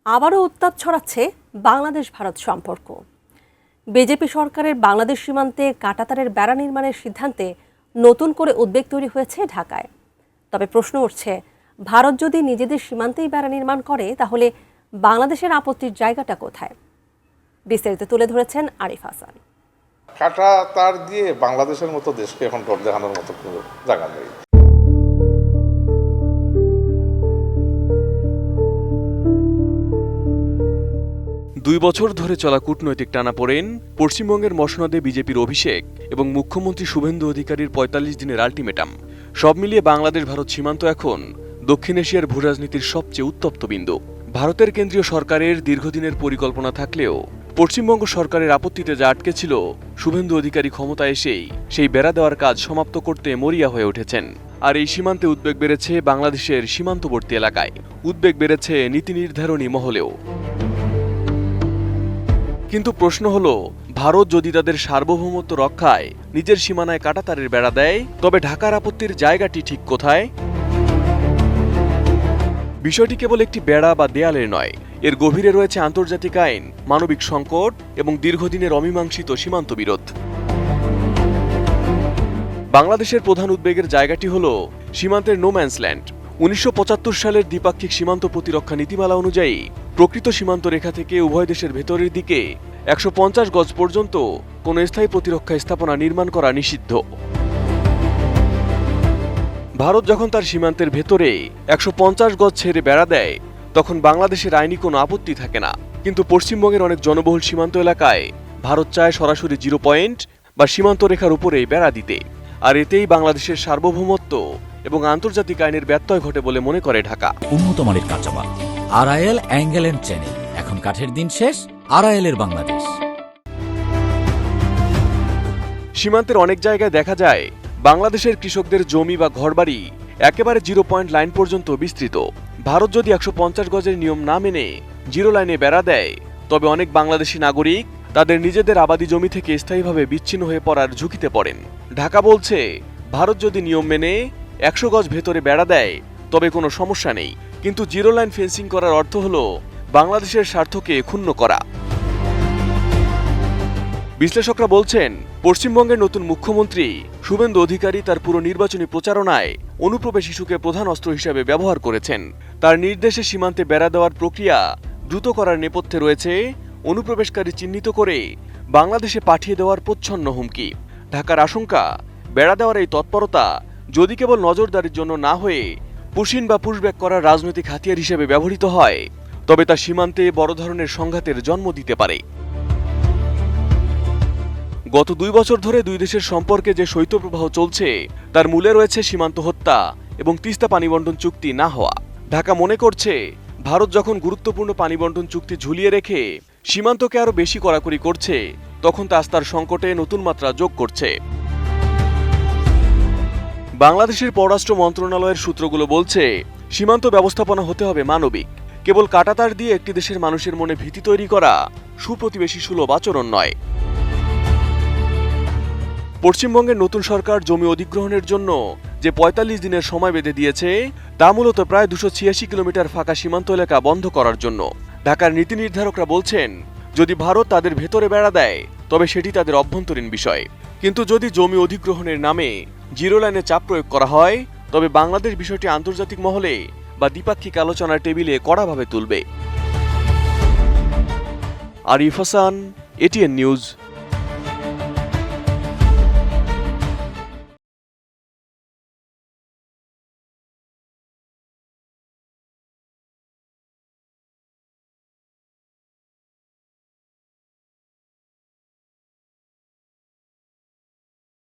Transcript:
আবারও উত্তাপ ছড়াচ্ছে বাংলাদেশ ভারত সম্পর্ক। বিজেপি সরকারের বাংলাদেশ সীমান্তে কাঁটাতারের বেড়া নির্মাণের সিদ্ধান্তে নতুন করে উদ্বেগ তৈরি হয়েছে ঢাকায়। তবে প্রশ্ন উঠছে, ভারত যদি নিজেদের সীমান্তেই বেড়া নির্মাণ করে তাহলে বাংলাদেশের আপত্তির জায়গাটা কোথায়? বিস্তারিত তুলে ধরেছেন আরিফ হাসান। কাঁটা তার দিয়ে বাংলাদেশের মতো দেশকে এখন ডর দেখানোর মতো কোনো জায়গা নেই। দুই বছর ধরে চলা কূটনৈতিক টানাপোড়েন, পশ্চিমবঙ্গের মসনদে বিজেপির অভিষেক এবং মুখ্যমন্ত্রী শুভেন্দু অধিকারীর ৪৫ দিনের আলটিমেটাম, সব মিলিয়ে বাংলাদেশ ভারত সীমান্ত এখন দক্ষিণ এশিয়ার ভূরাজনীতির সবচেয়ে উত্তপ্ত বিন্দু। ভারতের কেন্দ্রীয় সরকারের দীর্ঘদিনের পরিকল্পনা থাকলেও পশ্চিমবঙ্গ সরকারের আপত্তিতে যা আটকে ছিল, শুভেন্দু অধিকারী ক্ষমতায় এসেই সেই বেড়া দেওয়ার কাজ সমাপ্ত করতে মরিয়া হয়ে উঠেছেন। আর এই সীমান্তে উদ্বেগ বেড়েছে বাংলাদেশের সীমান্তবর্তী এলাকায়, উদ্বেগ বেড়েছে নীতি নির্ধারণী মহলেও। কিন্তু প্রশ্ন হলো, ভারত যদি তাদের সার্বভৌমত্ব রক্ষায় নিজের সীমানায় কাঁটাতারের বেড়া দেয়, তবে ঢাকার আপত্তির জায়গাটি ঠিক কোথায়? বিষয়টি কেবল একটি বেড়া বা দেয়ালের নয়, এর গভীরে রয়েছে আন্তর্জাতিক আইন, মানবিক সংকট এবং দীর্ঘদিনের অমীমাংসিত সীমান্ত বিরোধ। বাংলাদেশের প্রধান উদ্বেগের জায়গাটি হল সীমান্তের নোম্যান্স ল্যান্ড। ১৯৭৫ সালের দ্বিপাক্ষিক সীমান্ত প্রতিরক্ষা নীতিমালা অনুযায়ী প্রকৃত সীমান্ত রেখা থেকে উভয় দেশের ভেতরের দিকে ১৫০ গজ পর্যন্ত কোনো স্থায়ী প্রতিরক্ষা স্থাপনা নির্মাণ করা নিষিদ্ধ। ভারত যখন তার সীমান্তের ভেতরে ১৫০ গজ ছেড়ে বেড়া দেয়, তখন বাংলাদেশের আইনি কোনো আপত্তি থাকে না। কিন্তু পশ্চিমবঙ্গের অনেক জনবহুল সীমান্ত এলাকায় ভারত চায় সরাসরি 0 পয়েন্ট বা সীমান্ত রেখার উপরেই বেড়া দিতে। আর এতেই বাংলাদেশের সার্বভৌমত্ব এবং আন্তর্জাতিক আইনের ব্যত্যয় ঘটে বলে মনে করে ঢাকা। উন্নত মানের কাঁচামাল, আরআইএল অ্যাঙ্গেল এন্ড চ্যানেল। এখন কাঠের দিন শেষ, আরআইএল এর বাংলাদেশ। সীমান্তের অনেক জায়গায় দেখা যায় বাংলাদেশের কৃষকদের জমি বা ঘরবাড়ি একেবারে 0 পয়েন্ট লাইন পর্যন্ত বিস্তৃত। ভারত যদি ১৫০ গজের নিয়ম না মেনে 0 লাইনে বেড়া দেয়, তবে অনেক বাংলাদেশি নাগরিক তাদের নিজেদের আবাদি জমি থেকে স্থায়ীভাবে বিচ্ছিন্ন হয়ে পড়ার ঝুঁকিতে পড়েন। ঢাকা বলছে, ভারত যদি নিয়ম মেনে ১০০ গজ ভেতরে বেড়া দেয় তবে কোনো সমস্যা নেই, কিন্তু 0 লাইন ফেন্সিং করার অর্থ হল বাংলাদেশের স্বার্থকে ক্ষুণ্ণ করা। বিশ্লেষকরা বলছেন, পশ্চিমবঙ্গের নতুন মুখ্যমন্ত্রী শুভেন্দু অধিকারী তার পুরো নির্বাচনী প্রচারণায় অনুপ্রবেশ ইস্যুকে প্রধান অস্ত্র হিসেবে ব্যবহার করেছেন। তার নির্দেশে সীমান্তে বেড়া দেওয়ার প্রক্রিয়া দ্রুত করার নেপথ্যে রয়েছে অনুপ্রবেশকারী চিহ্নিত করে বাংলাদেশে পাঠিয়ে দেওয়ার প্রচ্ছন্ন হুমকি। ঢাকার আশঙ্কা, বেড়া দেওয়ার এই তৎপরতা যদি কেবল নজরদারির জন্য না হয়ে পুশিন বা পুশব্যাক করার রাজনৈতিক হাতিয়ার হিসেবে ব্যবহৃত হয়, তবে তা সীমান্তে বড় ধরনের সংঘাতের জন্ম দিতে পারে। গত 2 বছর ধরে দুই দেশের সম্পর্কে যে শৈত্যপ্রবাহ চলছে, তার মূলে রয়েছে সীমান্ত হত্যা এবং তিস্তা পানিবণ্টন চুক্তি না হওয়া। ঢাকা মনে করছে, ভারত যখন গুরুত্বপূর্ণ পানিবণ্টন চুক্তি ঝুলিয়ে রেখে সীমান্তকে আরও বেশি কড়াকড়ি করছে, তখন তা আস্থার সংকটে নতুন মাত্রা যোগ করছে। বাংলাদেশের পররাষ্ট্র মন্ত্রণালয়ের সূত্রগুলো বলছে, সীমান্ত ব্যবস্থাপনা হতে হবে মানবিক। কেবল কাঁটাতার দিয়ে একটি দেশের মানুষের মনে ভীতি তৈরি করা সুপ্রতিবেশী সুলভ আচরণ নয়। পশ্চিমবঙ্গের নতুন সরকার জমি অধিগ্রহণের জন্য যে ৪৫ দিনের সময় বেঁধে দিয়েছে, তা মূলত প্রায় ২৮৬ কিলোমিটার ফাঁকা সীমান্ত এলাকা বন্ধ করার জন্য। ঢাকার নীতি নির্ধারকরা বলছেন, যদি ভারত তাদের ভেতরে বেড়া দেয় তবে সেটি তাদের অভ্যন্তরীণ বিষয়, কিন্তু যদি জমি অধিগ্রহণের নামে 0 লাইনে চাপ প্রয়োগ করা হয়, তবে বাংলাদেশ বিষয়টি আন্তর্জাতিক মহলে বা দ্বিপাক্ষিক আলোচনার টেবিলে কড়াভাবে তুলবে। Arif Hasan, ATN news.